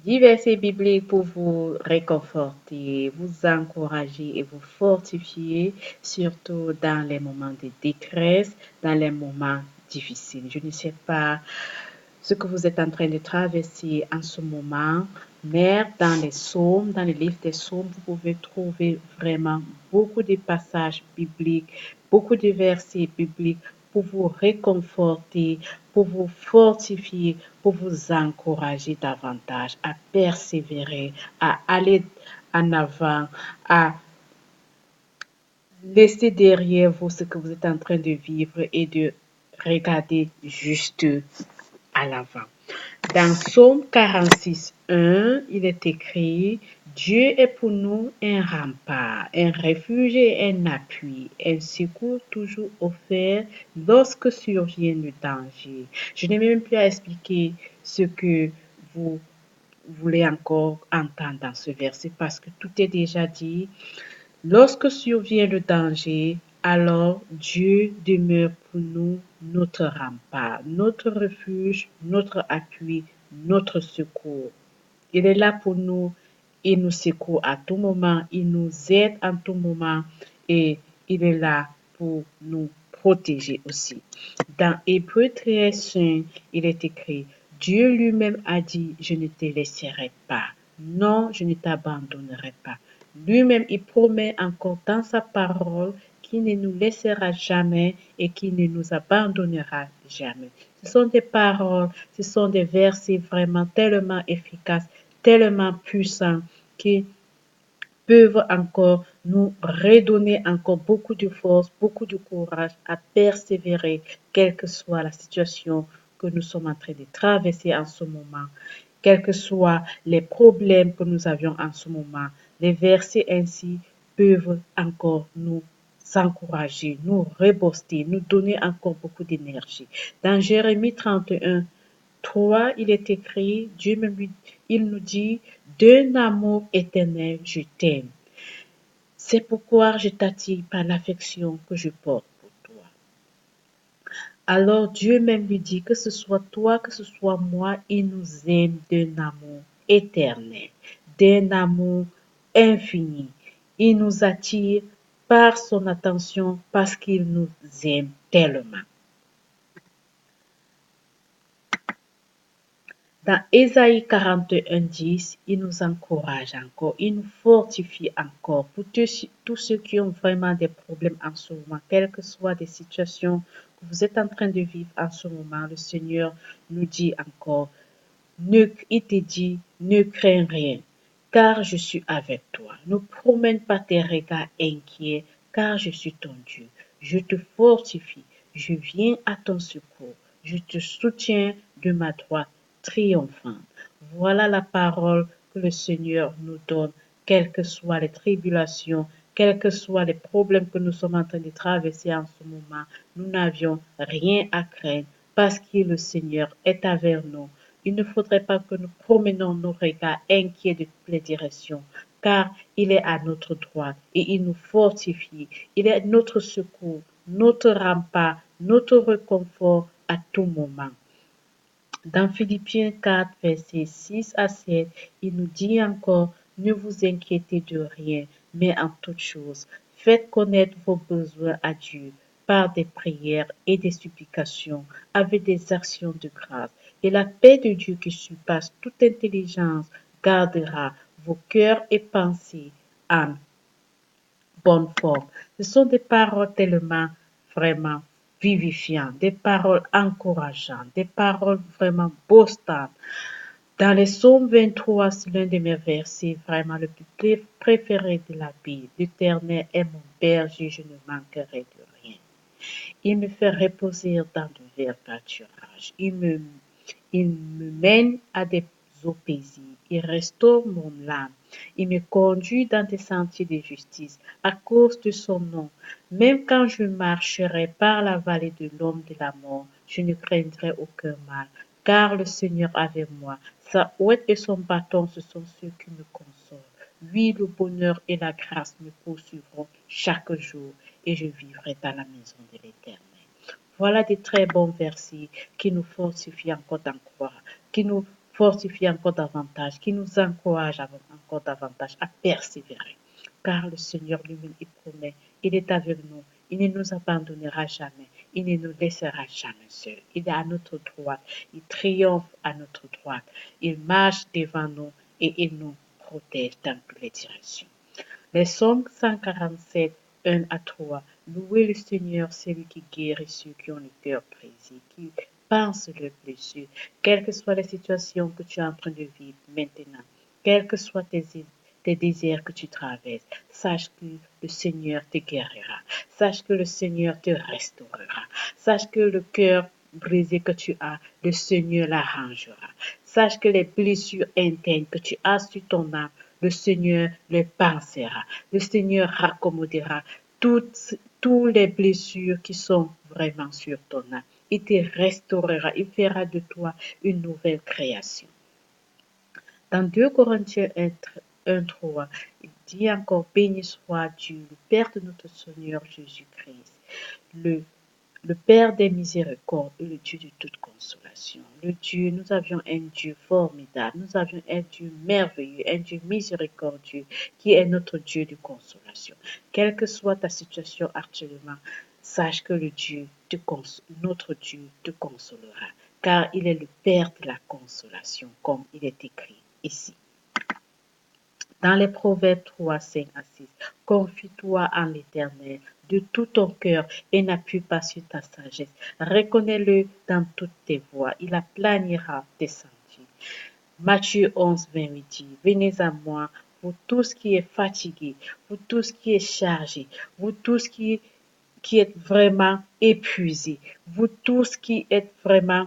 10 versets bibliques pour vous réconforter, vous encourager et vous fortifier, surtout dans les moments de détresse, dans les moments difficiles. Je ne sais pas ce que vous êtes en train de traverser en ce moment, mais dans les psaumes, dans le livre des psaumes, vous pouvez trouver vraiment beaucoup de passages bibliques, beaucoup de versets bibliques pour vous réconforter, pour vous fortifier, pour vous encourager davantage à persévérer, à aller en avant, à laisser derrière vous ce que vous êtes en train de vivre et de regarder juste à l'avant. Dans Psaume 46, 1, il est écrit: Dieu est pour nous un rempart, un refuge et un appui, un secours toujours offert lorsque survient le danger. Je n'ai même plus à expliquer ce que vous voulez encore entendre dans ce verset parce que tout est déjà dit. Lorsque survient le danger, alors Dieu demeure pour nous notre rempart, notre refuge, notre appui, notre secours. Il est là pour nous, il nous secoue à tout moment, il nous aide en tout moment et il est là pour nous protéger aussi. Dans Hébreu 13, il est écrit: Dieu lui-même a dit: Je ne te laisserai pas. Non, je ne t'abandonnerai pas. Lui-même, il promet encore dans sa parole qu'il ne nous laissera jamais et qu'il ne nous abandonnera jamais. Ce sont des paroles, ce sont des versets vraiment tellement efficaces, tellement puissants qui peuvent encore nous redonner encore beaucoup de force, beaucoup de courage à persévérer, quelle que soit la situation que nous sommes en train de traverser en ce moment, quels que soient les problèmes que nous avions en ce moment. Les versets ainsi peuvent encore nous encourager, nous reboster, nous donner encore beaucoup d'énergie. Dans Jérémie 31, 3, il est écrit, Dieu même, il nous dit: D'un amour éternel, je t'aime. C'est pourquoi je t'attire par l'affection que je porte pour toi. Alors Dieu même lui dit: que ce soit toi, que ce soit moi, il nous aime d'un amour éternel, d'un amour infini. Il nous attire par son attention parce qu'il nous aime tellement. Dans Ésaïe 41, 10, il nous encourage encore, il nous fortifie encore pour tous ceux qui ont vraiment des problèmes en ce moment, quelles que soient les situations que vous êtes en train de vivre en ce moment. Le Seigneur nous dit encore, il te dit: ne crains rien, car je suis avec toi. Ne promène pas tes regards inquiets, car je suis ton Dieu. Je te fortifie, je viens à ton secours, je te soutiens de ma droite triomphante. Voilà la parole que le Seigneur nous donne, quelles que soient les tribulations, quels que soient les problèmes que nous sommes en train de traverser en ce moment. Nous n'avions rien à craindre parce que le Seigneur est avec nous. Il ne faudrait pas que nous promenions nos regards inquiets de toutes les directions, car il est à notre droite et il nous fortifie. Il est notre secours, notre rempart, notre réconfort à tout moment. Dans Philippiens 4, versets 6 à 7, il nous dit encore: ne vous inquiétez de rien, mais en toutes choses, faites connaître vos besoins à Dieu par des prières et des supplications, avec des actions de grâce. Et la paix de Dieu qui surpasse toute intelligence gardera vos cœurs et pensées en bonne forme. Ce sont des paroles tellement vraiment vivifiantes, des paroles encourageantes, des paroles vraiment boostantes. Dans les psaumes 23, c'est l'un de mes versets vraiment le plus préféré de la Bible. L'Éternel est mon berger, je ne manquerai de rien. Il me fait reposer dans de verts pâturages. Il me mène à des eaux paisibles. Il restaure mon âme. Il me conduit dans des sentiers de justice à cause de son nom. Même quand je marcherai par la vallée de l'ombre de la mort, je ne craindrai aucun mal, car le Seigneur est avec moi. Sa ouette et son bâton, ce sont ceux qui me consolent. Oui, le bonheur et la grâce me poursuivront chaque jour et je vivrai dans la maison de l'Éternel. Voilà des très bons versets qui nous fortifient encore d'en croire, qui nous fortifie encore davantage, qui nous encourage encore davantage à persévérer. Car le Seigneur lui-même, il promet, il est avec nous, il ne nous abandonnera jamais, il ne nous laissera jamais seuls. Il est à notre droite, il triomphe à notre droite, il marche devant nous et il nous protège dans toutes les directions. Les psaumes 147, 1 à 3. Louez le Seigneur, celui qui guérit ceux qui ont le cœur brisé, qui pense le blessure, quelles que soient les situations que tu es en train de vivre maintenant, quels que soient tes désirs que tu traverses, sache que le Seigneur te guérira, sache que le Seigneur te restaurera, sache que le cœur brisé que tu as, le Seigneur l'arrangera. Sache que les blessures internes que tu as sur ton âme, le Seigneur les pansera. Le Seigneur raccommodera toutes les blessures qui sont vraiment sur ton âme. Il te restaurera, il fera de toi une nouvelle création. Dans 2 Corinthiens 1, 3, il dit encore, béni soit Dieu, le Père de notre Seigneur Jésus-Christ, le Père des miséricordes et le Dieu de toute consolation. Nous avions un Dieu formidable, nous avions un Dieu merveilleux, un Dieu miséricordieux qui est notre Dieu de consolation. Quelle que soit ta situation actuellement, sache que notre Dieu te consolera, car il est le Père de la consolation, comme il est écrit ici. Dans les Proverbes 3, 5 à 6, confie-toi en l'Éternel de tout ton cœur et n'appuie pas sur ta sagesse. Reconnais-le dans toutes tes voies, il aplanira tes sentiers. Matthieu 11, 28 dit, venez à moi, vous tous qui êtes fatigués, vous tous qui êtes chargés, vous tous qui êtes vraiment épuisés, vous tous qui êtes vraiment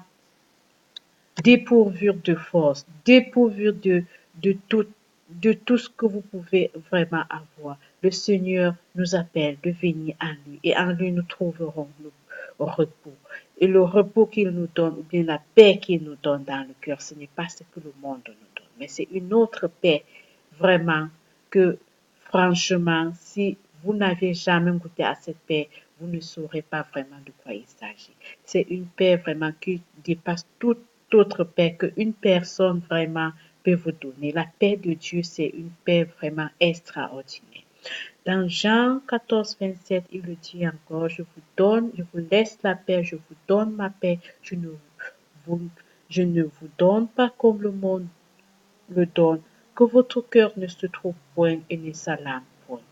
dépourvu de force, dépourvu de, tout, de tout ce que vous pouvez vraiment avoir. Le Seigneur nous appelle de venir à lui et en lui nous trouverons le repos. Et le repos qu'il nous donne, ou bien la paix qu'il nous donne dans le cœur, ce n'est pas ce que le monde nous donne, mais c'est une autre paix vraiment que franchement, si vous n'avez jamais goûté à cette paix, vous ne saurez pas vraiment de quoi il s'agit. C'est une paix vraiment qui dépasse toute autre paix qu'une personne vraiment peut vous donner. La paix de Dieu, c'est une paix vraiment extraordinaire. Dans Jean 14, 27, il le dit encore, je vous laisse la paix, je vous donne ma paix, je ne vous donne pas comme le monde le donne, que votre cœur ne se trouve point et ne s'alarme point.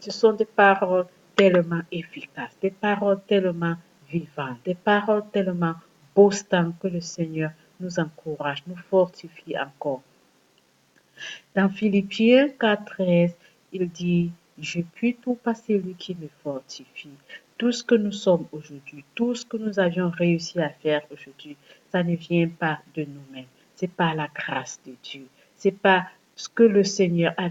Ce sont des paroles tellement efficaces, des paroles tellement vivantes, des paroles tellement boostant que le Seigneur nous encourage, nous fortifie encore. Dans Philippiens 4:13, il dit, je puis tout par celui qui me fortifie. Tout ce que nous sommes aujourd'hui, tout ce que nous avions réussi à faire aujourd'hui, ça ne vient pas de nous-mêmes. C'est par la grâce de Dieu. C'est pas ce que le Seigneur a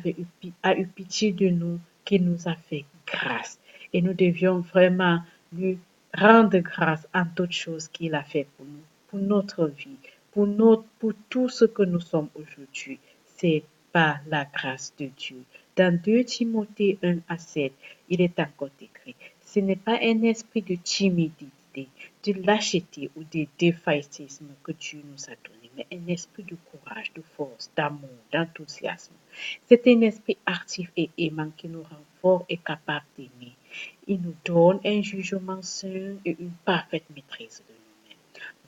eu pitié de nous qu'il nous a fait grâce. Et nous devions vraiment lui rendre grâce en toutes choses qu'il a fait pour nous, pour notre vie, pour tout ce que nous sommes aujourd'hui. C'est par la grâce de Dieu. Dans 2 Timothée 1 à 7, il est encore écrit, ce n'est pas un esprit de timidité, de lâcheté ou de défaitisme que Dieu nous a donné, mais un esprit de courage, de force, d'amour, d'enthousiasme. C'est un esprit actif et aimant qui nous rend forts et capables d'aimer. Il nous donne un jugement sain et une parfaite maîtrise de nous-mêmes.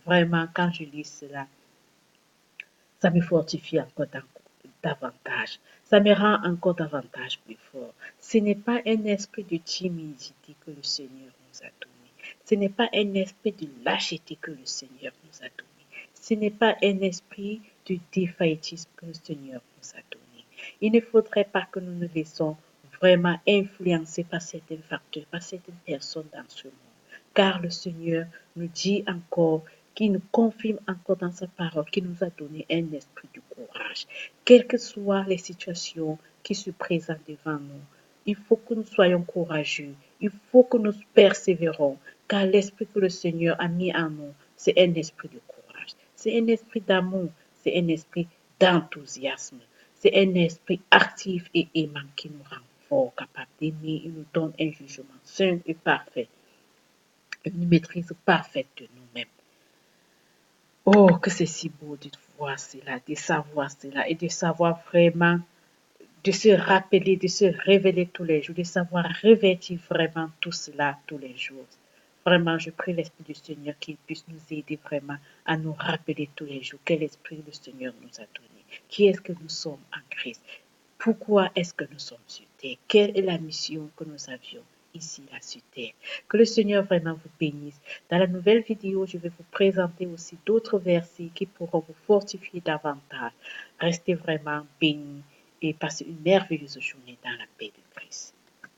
Vraiment, quand je lis cela, ça me fortifie encore davantage. Ça me rend encore davantage plus fort. Ce n'est pas un esprit de timidité que le Seigneur nous a donné. Ce n'est pas un esprit de lâcheté que le Seigneur nous a donné. Ce n'est pas un esprit de défaitisme que le Seigneur nous a donné. Il ne faudrait pas que nous nous laissons vraiment influencer par certains facteurs, par certaines personnes dans ce monde. Car le Seigneur nous dit encore, qui nous confirme encore dans sa parole, qui nous a donné un esprit de courage. Quelles que soient les situations qui se présentent devant nous, il faut que nous soyons courageux. Il faut que nous persévérons, car l'esprit que le Seigneur a mis en nous, c'est un esprit de courage. C'est un esprit d'amour. C'est un esprit d'enthousiasme. C'est un esprit actif et aimant qui nous rend forts, capables d'aimer. Il nous donne un jugement sain et parfait, une maîtrise parfaite de nous-mêmes. Oh, que c'est si beau voir cela, de savoir cela et de savoir vraiment, de se rappeler, de se révéler tous les jours, de savoir revêtir vraiment tout cela tous les jours. Vraiment, je prie l'Esprit du Seigneur qu'il puisse nous aider vraiment à nous rappeler tous les jours quel esprit le Seigneur nous a donné. Qui est-ce que nous sommes en Christ? Pourquoi est-ce que nous sommes sur terre? Quelle est la mission que nous avions ici, là, sur terre? Que le Seigneur vraiment vous bénisse. Dans la nouvelle vidéo, je vais vous présenter aussi d'autres versets qui pourront vous fortifier davantage. Restez vraiment bénis et passez une merveilleuse journée dans la paix de Christ.